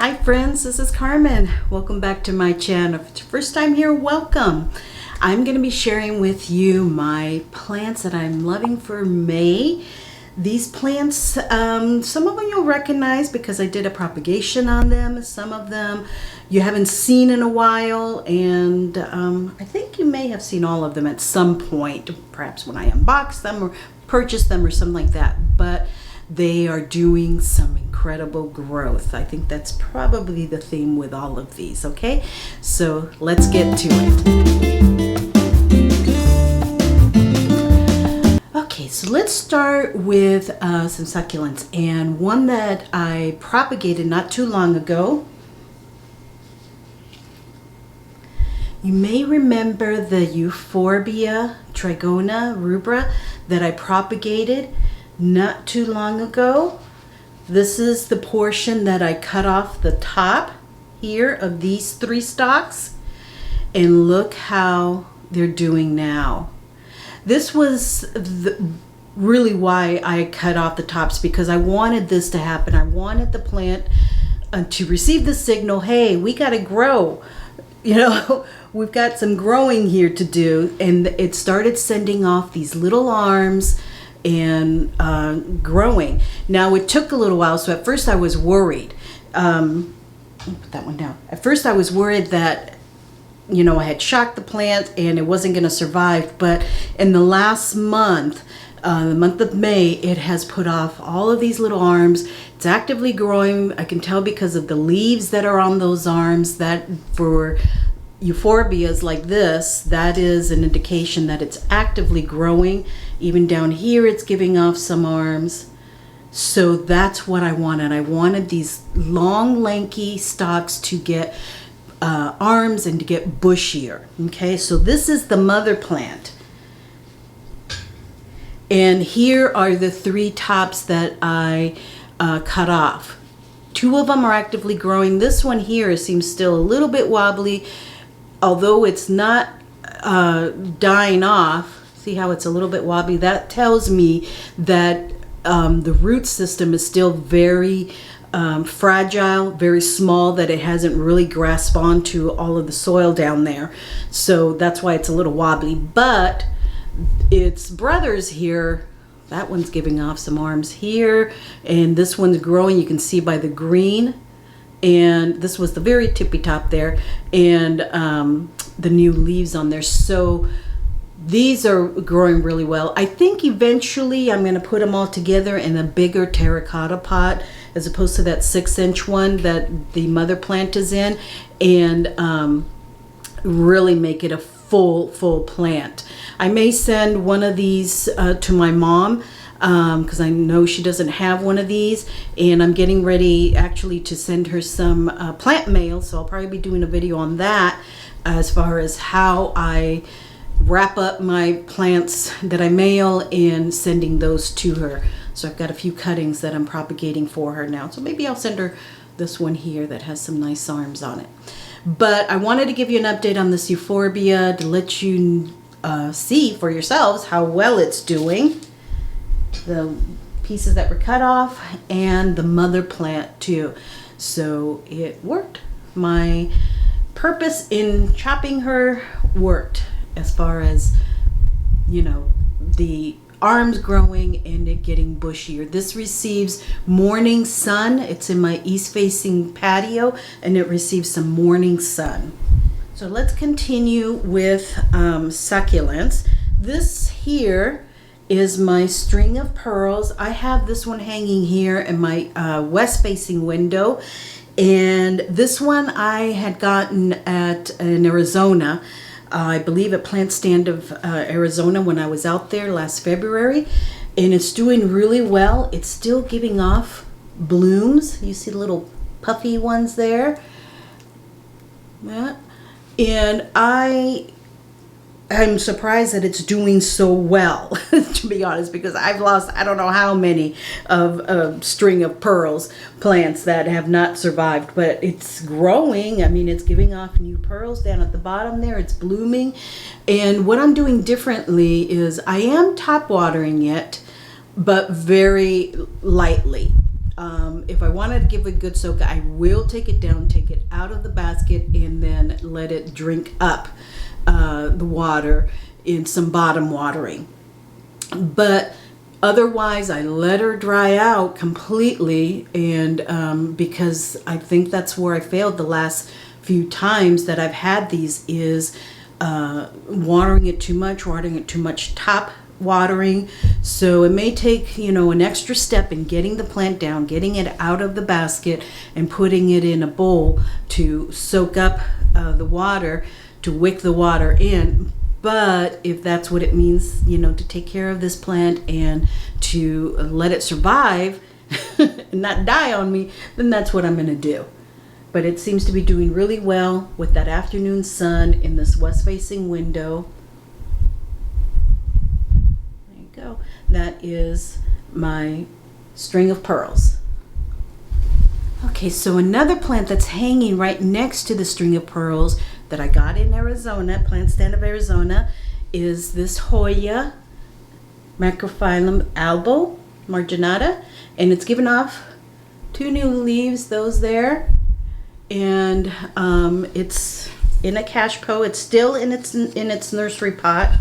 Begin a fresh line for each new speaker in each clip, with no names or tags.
Hi friends, this is Carmen. Welcome back to my channel. If it's your first time here, welcome. I'm going to be sharing with you my plants that I'm loving for May. These plants, some of them you'll recognize because I did a propagation on them. Some of them you haven't seen in a while, and I think you may have seen all of them at some point, perhaps when I unboxed them or purchased them or something like that. But they are doing some incredible growth. I think that's probably the theme with all of these, okay? So let's get to it. Okay, so let's start with some succulents, and one that I propagated not too long ago. You may remember the euphorbia trigona rubra that I propagated not too long ago. This is the portion that I cut off the top here of these three stalks, and look how they're doing now. This was really why I cut off the tops, because I wanted this to happen. I wanted the plant to receive the signal, hey, we got to grow, you know, we've got some growing here to do. And it started sending off these little arms and growing. Now it took a little while, so at first I was worried. Put that one down. At first I was worried that, you know, I had shocked the plant and it wasn't going to survive. But in the last month, the month of May, it has put off all of these little arms. It's actively growing. I can tell because of the leaves that are on those arms that for euphorbias like this, that is an indication that it's actively growing. Even down here, it's giving off some arms. So that's what I wanted. I wanted these long, lanky stalks to get arms and to get bushier. Okay, so this is the mother plant. And here are the three tops that I cut off. Two of them are actively growing. This one here seems still a little bit wobbly, although it's not dying off. See how it's a little bit wobbly? That tells me that the root system is still very fragile, very small, that it hasn't really grasped onto all of the soil down there. So that's why it's a little wobbly. But its brothers here, that one's giving off some arms here, and this one's growing. You can see by the green. And this was the very tippy top there, and the new leaves on there. So these are growing really well. I think eventually I'm going to put them all together in a bigger terracotta pot as opposed to that 6-inch one that the mother plant is in, and really make it a full plant. I may send one of these to my mom, because I know she doesn't have one of these, and I'm getting ready actually to send her some plant mail, so I'll probably be doing a video on that as far as how I wrap up my plants that I mail and sending those to her. So I've got a few cuttings that I'm propagating for her now, so maybe I'll send her this one here that has some nice arms on it. But I wanted to give you an update on this euphorbia to let you see for yourselves how well it's doing. The pieces that were cut off and the mother plant too. So it worked. My purpose in chopping her worked, as far as, you know, the arms growing and it getting bushier. This receives morning sun. It's in my east facing patio, and it receives some morning sun. So let's continue with succulents. This here is my string of pearls. I have this one hanging here in my west facing window, and this one I had gotten in Arizona, I believe at Plant Stand of Arizona, when I was out there last February, and it's doing really well. It's still giving off blooms. You see the little puffy ones there? Yeah. And I'm surprised that it's doing so well, to be honest, because I've lost I don't know how many of a string of pearls plants that have not survived, but it's growing. I mean, it's giving off new pearls down at the bottom there. It's blooming. And what I'm doing differently is I am top watering it, but very lightly. If I wanted to give it a good soak, I will take it down, take it out of the basket, and then let it drink up the water in some bottom watering. But otherwise, I let her dry out completely, and because I think that's where I failed the last few times that I've had these is watering it too much top watering. So it may take, an extra step in getting the plant down, getting it out of the basket, and putting it in a bowl to soak up the water, to wick the water in. But if that's what it means, to take care of this plant and to let it survive and not die on me, then that's what I'm going to do. But it seems to be doing really well with that afternoon sun in this west-facing window. There you go. That is my string of pearls. Okay, so another plant that's hanging right next to the string of pearls that I got in Arizona, Plant Stand of Arizona, is this Hoya Microphyllum albo marginata, and it's given off 2 new leaves, those there, and it's in a cash po. It's still in its nursery pot.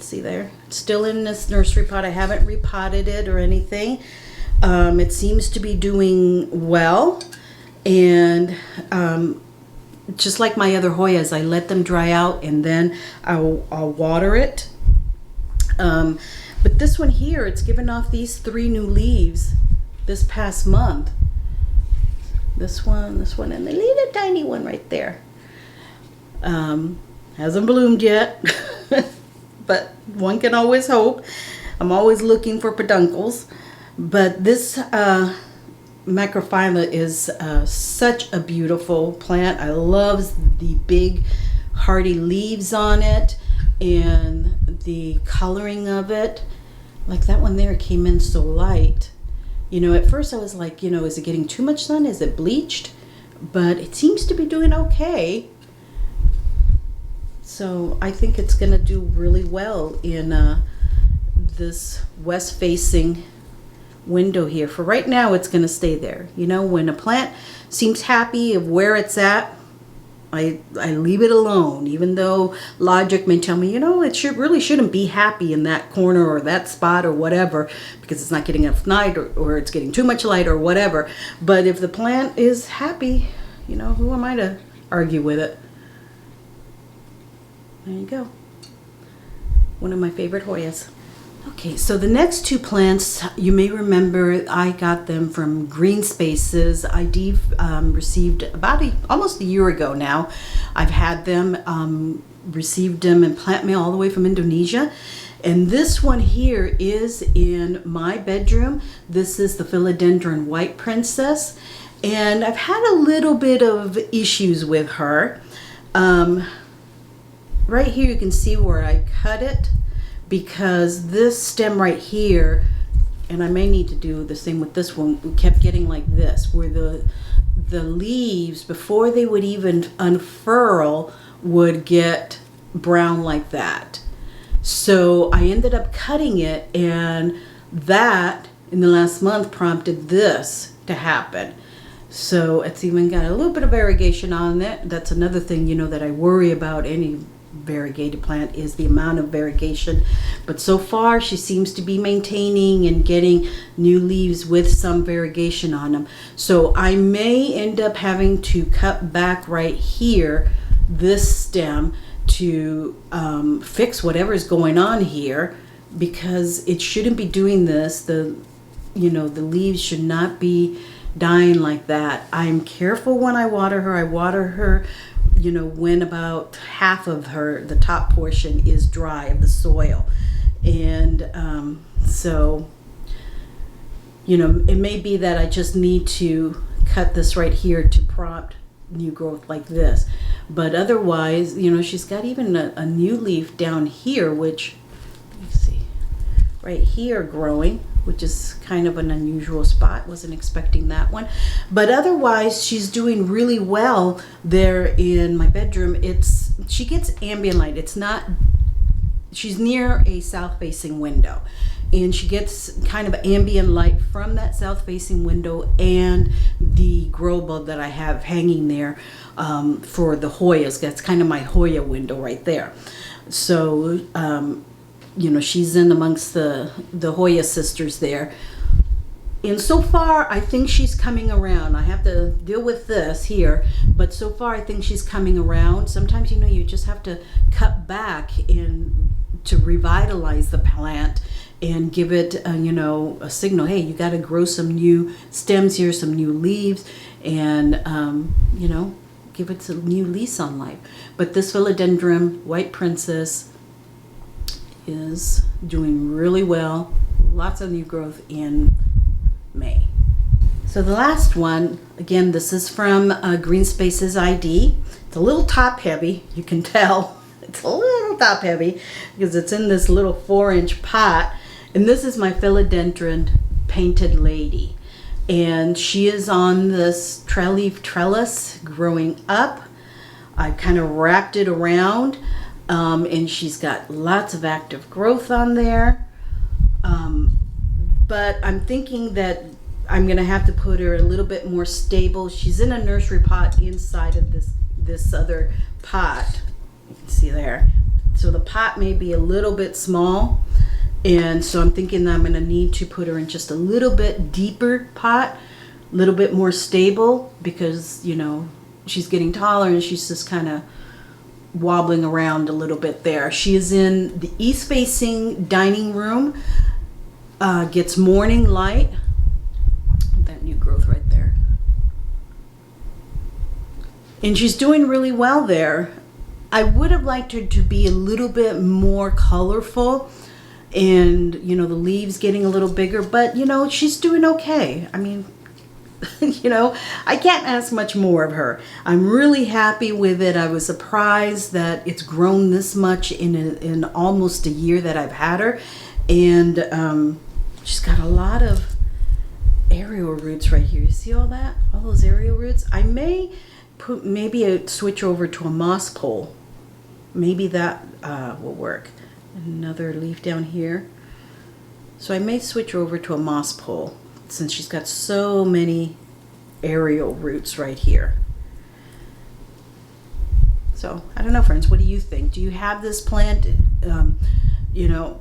See there, it's still in this nursery pot. I haven't repotted it or anything. It seems to be doing well, and just like my other Hoyas, I let them dry out and then I'll water it. But this one here, it's given off these 3 new leaves this past month. This one, and the little tiny one right there. Hasn't bloomed yet, but one can always hope. I'm always looking for peduncles. But this microphylla is such a beautiful plant. I love the big hardy leaves on it and the coloring of it. Like that one there came in so light. At first I was like, is it getting too much sun? Is it bleached? But it seems to be doing okay. So I think it's going to do really well in this west-facing window here. For right now, it's going to stay there. When a plant seems happy of where it's at, I leave it alone, even though logic may tell me, it really shouldn't be happy in that corner or that spot or whatever, because it's not getting enough light or it's getting too much light or whatever. But if the plant is happy, who am I to argue with it? There you go. One of my favorite Hoyas. Okay, so the next 2 plants, you may remember I got them from Green Spaces. I received about almost a year ago now. I've had them, received them in plant mail all the way from Indonesia. And this one here is in my bedroom. This is the Philodendron White Princess. And I've had a little bit of issues with her. Right here you can see where I cut it, because this stem right here, and I may need to do the same with this one, we kept getting like this, where the leaves, before they would even unfurl, would get brown like that. So I ended up cutting it, and that in the last month prompted this to happen. So it's even got a little bit of variegation on it. That's another thing, that I worry about any variegated plant, is the amount of variegation. But so far she seems to be maintaining and getting new leaves with some variegation on them. So I may end up having to cut back right here, this stem, to fix whatever's going on here, because it shouldn't be doing this. The leaves should not be dying like that. I'm careful when I water her. I water her when about half of the top portion is dry of the soil. And so it may be that I just need to cut this right here to prompt new growth like this. But otherwise, she's got even a new leaf down here, which, let me see, right here growing, which is kind of an unusual spot. Wasn't expecting that one. But otherwise, she's doing really well there in my bedroom. She gets ambient light. She's near a south-facing window. and she gets kind of ambient light from that south-facing window and the grow bulb that I have hanging there for the Hoyas. That's kind of my Hoya window right there. So, you know, she's in amongst the Hoya sisters there. And so far, I think she's coming around. I have to deal with this here, but so far I think she's coming around. Sometimes, you know, you just have to cut back to revitalize the plant and give it, you know, a signal. Hey, you got to grow some new stems here, some new leaves, and, you know, give it a new lease on life. But this Philodendron, White Princess, is doing really well. Lots of new growth in May. So the last one, again, this is from Green Spaces ID. It's a little top heavy, you can tell. It's a little top heavy because it's in this little 4-inch pot. And this is my Philodendron Painted Lady. And she is on this trellis growing up. I kind of wrapped it around, and she's got lots of active growth on there. But I'm thinking that I'm gonna have to put her a little bit more stable. She's in a nursery pot inside of this other pot. You can see there. So the pot may be a little bit small, and so I'm thinking that I'm gonna need to put her in just a little bit deeper pot, a little bit more stable, because, you know, she's getting taller and she's just kind of wobbling around a little bit there. She is in the east-facing dining room. Gets morning light. That new growth right there. And she's doing really well there. I would have liked her to be a little bit more colorful and, you know, the leaves getting a little bigger, but, you know, she's doing okay. I mean, you know, I can't ask much more of her. I'm really happy with it. I was surprised that it's grown this much in almost a year that I've had her. And she's got a lot of aerial roots right here. You see all that? All those aerial roots? I may put maybe switch over to a moss pole. Maybe that will work. Another leaf down here. So I may switch over to a moss pole since she's got so many aerial roots right here. So I don't know, friends, what do you think? Do you have this plant? You know,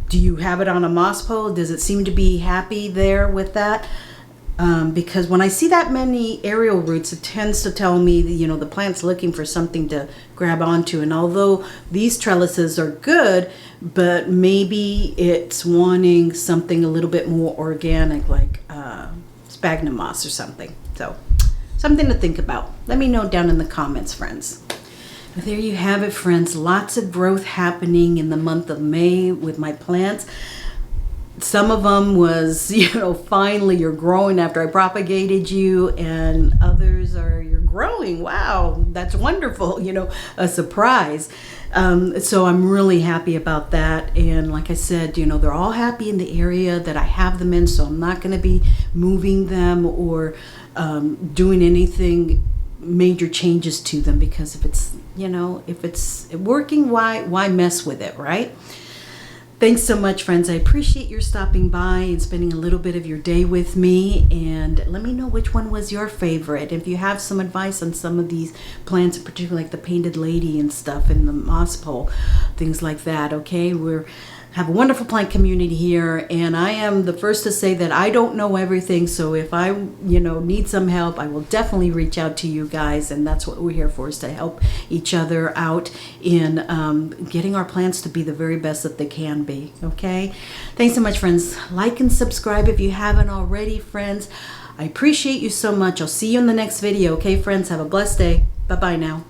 do you have it on a moss pole? Does it seem to be happy there with that? Because when I see that many aerial roots, it tends to tell me that, you know, the plant's looking for something to grab onto. And although these trellises are good, but maybe it's wanting something a little bit more organic, like sphagnum moss or something. So something to think about. Let me know down in the comments, friends. But there you have it, friends. Lots of growth happening in the month of May with my plants. Some of them was, you know, finally you're growing after I propagated you, and others are you're growing. Wow, that's wonderful, you know, a surprise. So I'm really happy about that. And like I said, you know, they're all happy in the area that I have them in, so I'm not going to be moving them or doing anything major changes to them, because if it's, you know, if it's working, why mess with it, right? Thanks so much, friends. I appreciate your stopping by and spending a little bit of your day with me. And let me know which one was your favorite. If you have some advice on some of these plants, particularly like the Painted Lady and stuff, and the moss pole, things like that, okay? We have a wonderful plant community here, and I am the first to say that I don't know everything. So if I, you know, need some help, I will definitely reach out to you guys, and that's what we're here for, is to help each other out in getting our plants to be the very best that they can be. Okay, thanks so much, friends. Like and subscribe if you haven't already, friends. I appreciate you so much. I'll see you in the next video. Okay, friends, have a blessed day. Bye bye now.